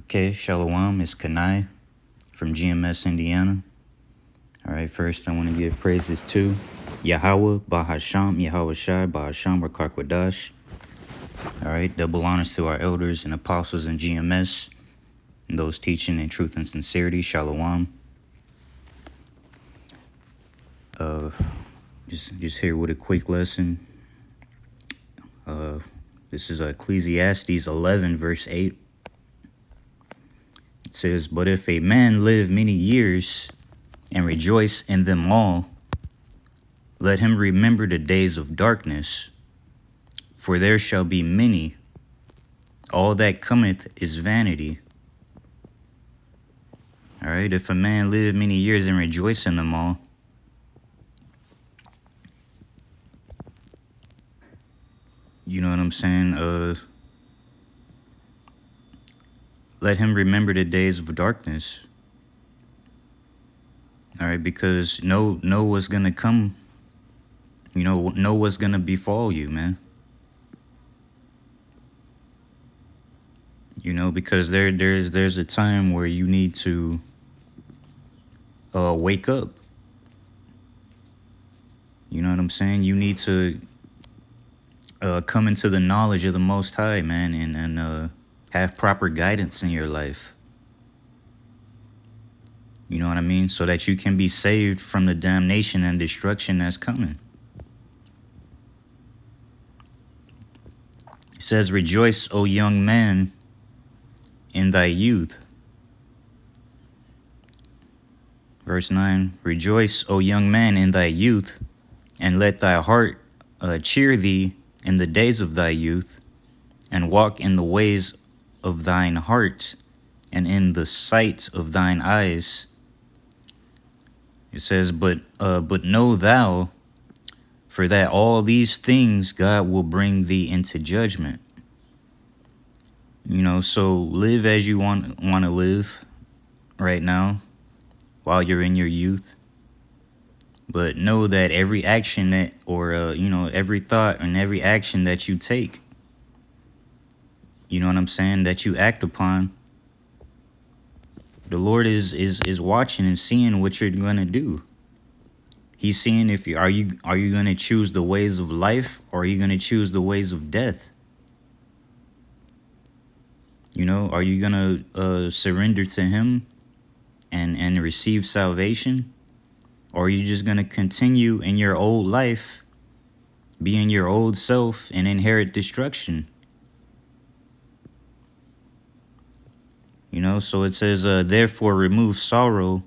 Okay, Shalom, it's Kanai from GMS, Indiana. All right, first I want to give praises to Yahweh, Bahasham, Yahweh Shai, Bahasham, Rakakwadash. All right, double honors to our elders and apostles in GMS, and those teaching in truth and sincerity. Shalom. Just here with a quick lesson. This is Ecclesiastes 11, verse 8. It says, "But if a man live many years and rejoice in them all, let him remember the days of darkness, for there shall be many. All that cometh is vanity." All right, if a man live many years and rejoice in them all, you know what I'm saying? Let him remember the days of darkness. All right, because know what's gonna come. Know what's gonna befall you, man. Because there's a time where you need to wake up. You know what I'm saying? You need to come into the knowledge of the Most High, man, and have proper guidance in your life. You know what I mean? So that you can be saved from the damnation and destruction that's coming. It says, "Rejoice, O young man, in thy youth." Verse 9, "Rejoice, O young man, in thy youth, and let thy heart cheer thee in the days of thy youth, and walk in the ways of thine heart, and in the sight of thine eyes." It says, but know thou, for that all these things God will bring thee into judgment. So live as you want to live right now while you're in your youth. But know that every action every thought and every action that you take, you know what I'm saying, that you act upon, the Lord is watching and seeing what you're gonna do. He's seeing if are you gonna choose the ways of life, or are you gonna choose the ways of death? Are you gonna surrender to Him and receive salvation, or are you just gonna continue in your old life, be in your old self, and inherit destruction? So it says, "Therefore remove sorrow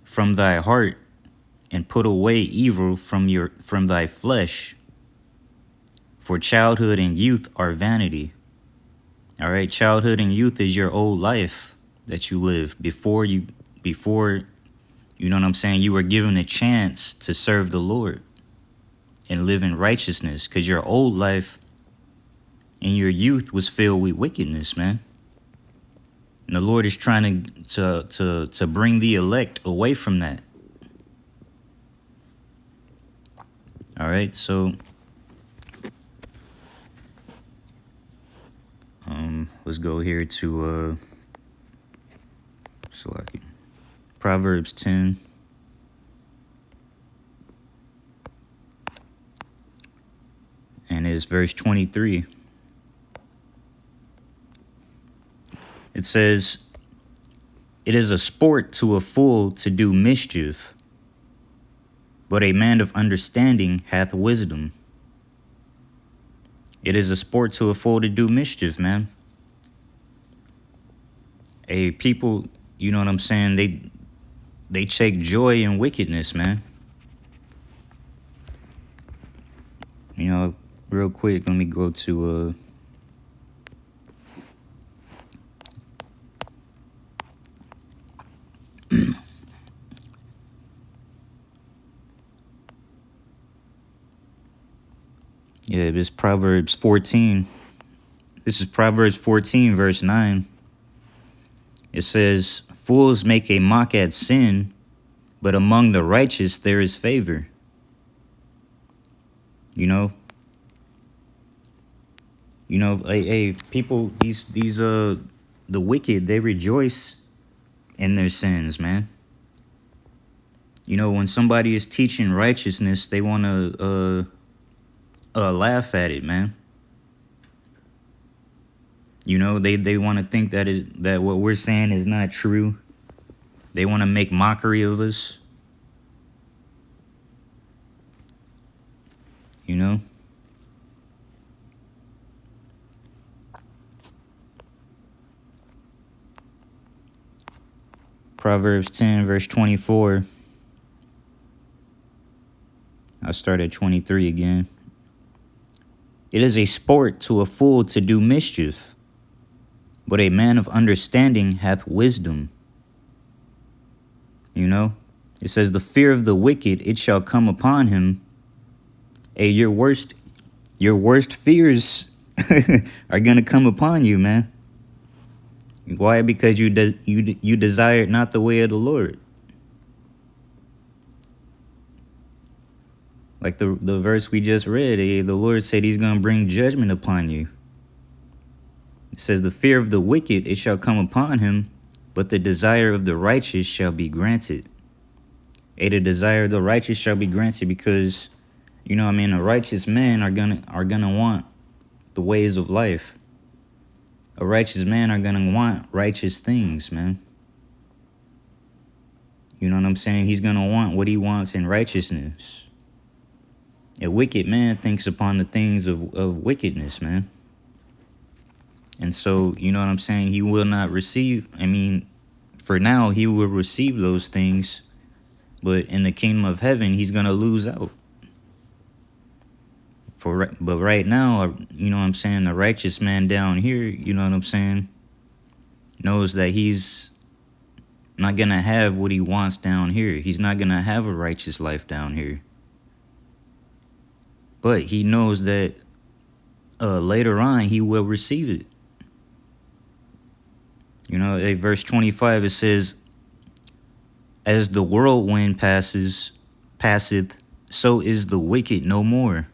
from thy heart, and put away evil from thy flesh. For childhood and youth are vanity." All right, childhood and youth is your old life that you live before you know what I'm saying, you were given a chance to serve the Lord and live in righteousness, because your old life in your youth was filled with wickedness, man. And the Lord is trying to bring the elect away from that. All right, so let's go here to Proverbs 10. And it's verse 23. It says, "It is a sport to a fool to do mischief, but a man of understanding hath wisdom." It is a sport to a fool to do mischief, man. People, you know what I'm saying, they take joy in wickedness, man. Real quick, let me go to this Proverbs 14. This is Proverbs 14, verse 9. It says, "Fools make a mock at sin, but among the righteous there is favor." People, these the wicked, they rejoice in their sins, man. You know, when somebody is teaching righteousness, they want to laugh at it, man. You know, they want to think that what we're saying is not true. They want to make mockery of us. You know? Proverbs 10, verse 24. I'll start at 23 again. It is a sport to a fool to do mischief, but a man of understanding hath wisdom. You know? It says, the fear of the wicked, it shall come upon him. Hey, your worst fears are going to come upon you, man. Why? Because you desired not the way of the Lord. Like the verse we just read, the Lord said he's going to bring judgment upon you. It says, the fear of the wicked, it shall come upon him, but the desire of the righteous shall be granted. The desire of the righteous shall be granted because, you know, a righteous man are gonna want the ways of life. A righteous man are gonna want righteous things, man. You know what I'm saying? He's gonna want what he wants in righteousness. A wicked man thinks upon the things of wickedness, man. And so, you know what I'm saying? He will not receive, for now, he will receive those things. But in the kingdom of heaven, he's going to lose out. But right now, you know what I'm saying? The righteous man down here, you know what I'm saying? Knows that he's not going to have what he wants down here. He's not going to have a righteous life down here. But he knows that later on, he will receive it. You know, in verse 25, it says, as the whirlwind passeth, so is the wicked no more.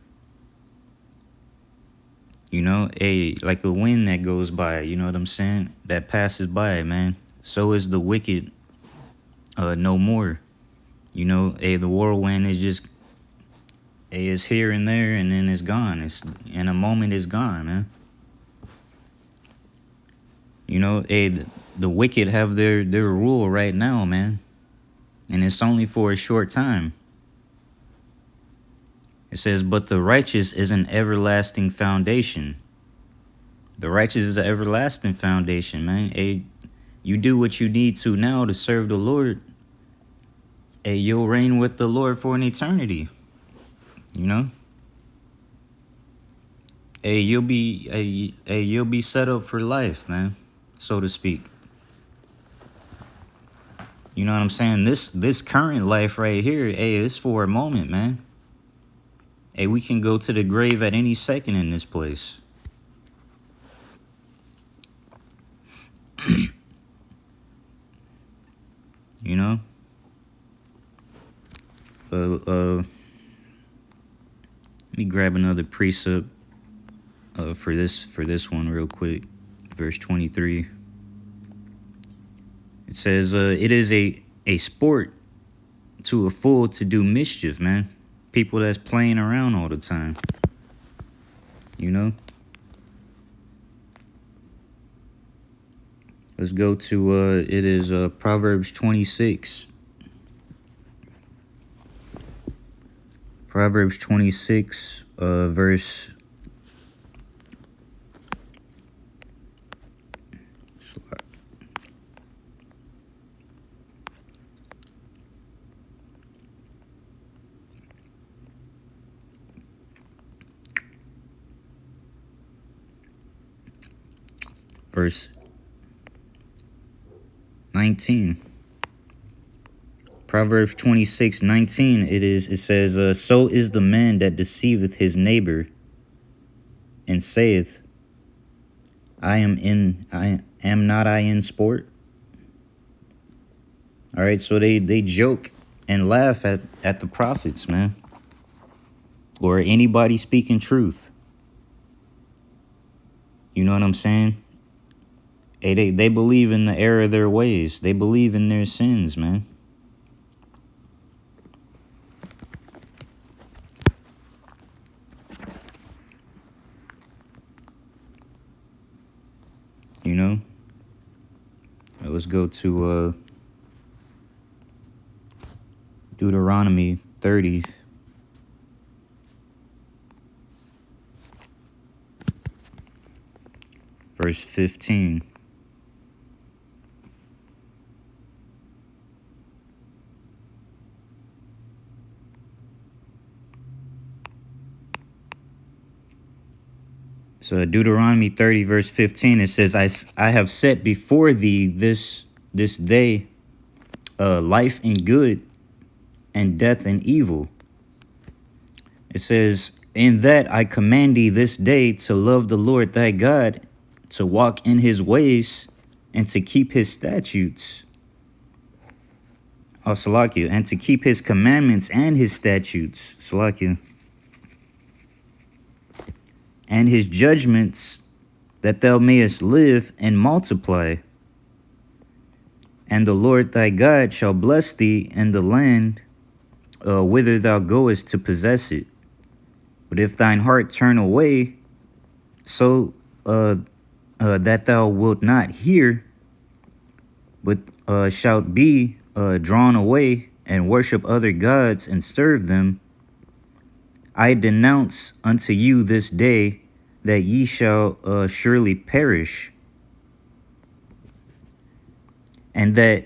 You know, like a wind that goes by, you know what I'm saying? That passes by, man. So is the wicked no more. You know, the whirlwind is just, is here and there and then it's gone. It's in a moment it's gone, man. You know, the wicked have their rule right now, man. And it's only for a short time. It says, but the righteous is an everlasting foundation. The righteous is an everlasting foundation, man. You do what you need to now to serve the Lord. You'll reign with the Lord for an eternity. You know? You'll be set up for life, man, so to speak. You know what I'm saying? This current life right here, it's for a moment, man. We can go to the grave at any second in this place. You know? Let me grab another precept for this one real quick. Verse 23. It says, it is a sport to a fool to do mischief, man. People that's playing around all the time. You know? Let's go to, it is Proverbs 26. Proverbs 26, verse... Verse 19. Proverbs 26:19. It says, so is the man that deceiveth his neighbor, and saith, I am not I in sport. All right, so they joke and laugh at the prophets, man, or anybody speaking truth. You know what I'm saying? Hey, they believe in the error of their ways. They believe in their sins, man. You know? Now let's go to Deuteronomy 30. Verse 15. So Deuteronomy 30, verse 15, it says, I have set before thee this day life and good, and death and evil. It says, in that I command thee this day to love the Lord thy God, to walk in his ways, and to keep his statutes. Oh, Salakia, and to keep his commandments and his statutes. Salakia. And his judgments, that thou mayest live and multiply. And the Lord thy God shall bless thee in the land whither thou goest to possess it. But if thine heart turn away, so that thou wilt not hear, but shalt be drawn away and worship other gods and serve them, I denounce unto you this day that ye shall surely perish, and that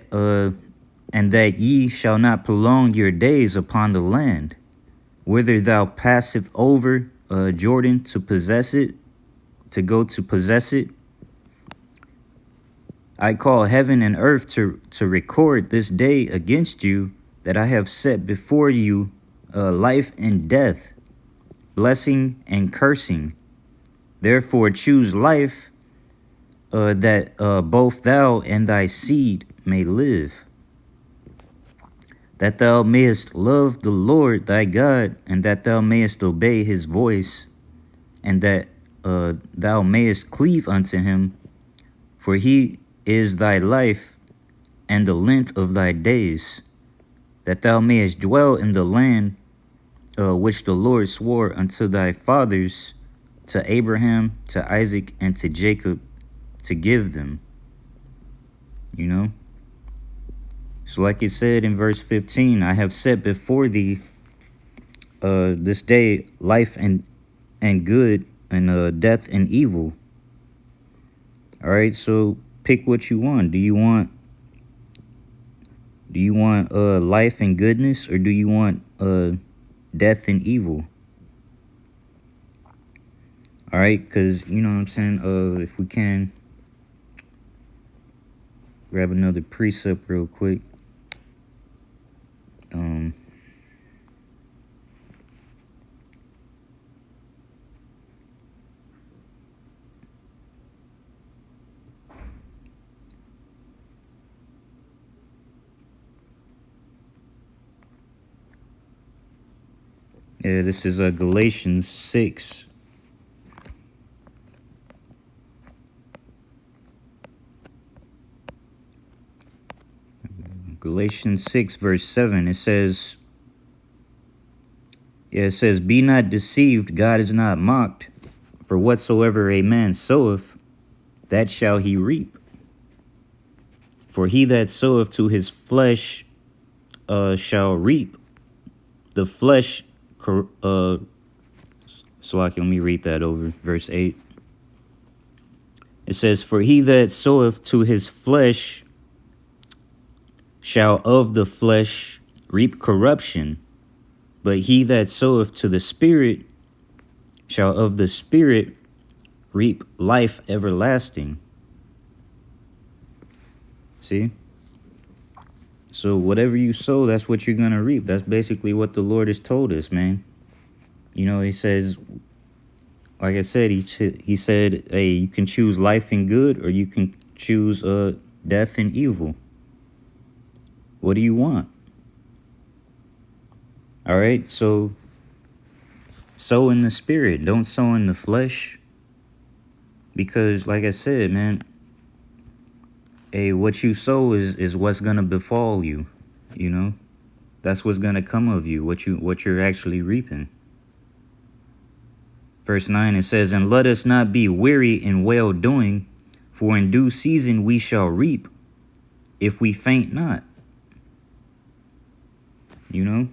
ye shall not prolong your days upon the land, whither thou passeth over Jordan to possess it, to go to possess it. I call heaven and earth to record this day against you, that I have set before you life and death, blessing and cursing. Therefore choose life, that both thou and thy seed may live, that thou mayest love the Lord thy God, and that thou mayest obey his voice, and that thou mayest cleave unto him, for he is thy life and the length of thy days, that thou mayest dwell in the land which the Lord swore unto thy fathers, to Abraham, to Isaac, and to Jacob, to give them. You know? So like it said in verse 15, I have set before thee this day life and good, and death and evil. All right, so pick what you want. Do you want life and goodness, or do you want death and evil? All right, because you know what I'm saying. If we can grab another precept real quick. Yeah, this is Galatians 6. Galatians 6, verse 7. It says, be not deceived, God is not mocked. For whatsoever a man soweth, that shall he reap. For he that soweth to his flesh shall reap the flesh. Let me read that over. Verse 8. It says, for he that soweth to his flesh shall of the flesh reap corruption, but he that soweth to the Spirit shall of the Spirit reap life everlasting. See? So whatever you sow, that's what you're going to reap. That's basically what the Lord has told us, man. You know, he says, like I said, he said, hey, you can choose life and good, or you can choose death and evil. What do you want? All right, so sow in the Spirit. Don't sow in the flesh. Because, like I said, man, Hey, what you sow is what's gonna befall you. You know, that's what's gonna come of you. What you're actually reaping. Verse 9, it says, "And let us not be weary in well doing, for in due season we shall reap, if we faint not." You know.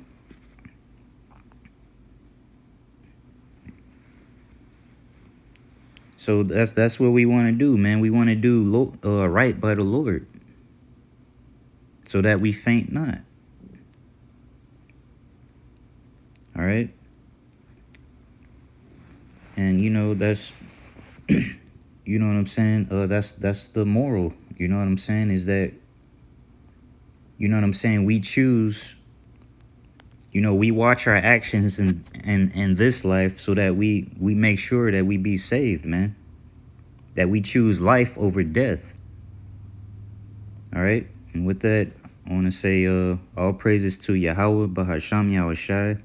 So that's what we want to do, man. We want to do right by the Lord, so that we faint not. All right. And you know that's you know what I'm saying. That's the moral. You know what I'm saying is that you know what I'm saying. We choose. You know, we watch our actions in this life so that we make sure that we be saved, man. That we choose life over death. All right. And with that, I want to say all praises to Yahweh Bahasham Yahushai.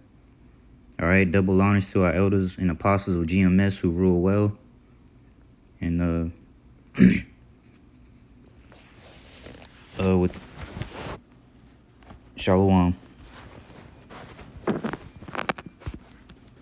All right, double honors to our elders and apostles of GMS who rule well. And with Shalom.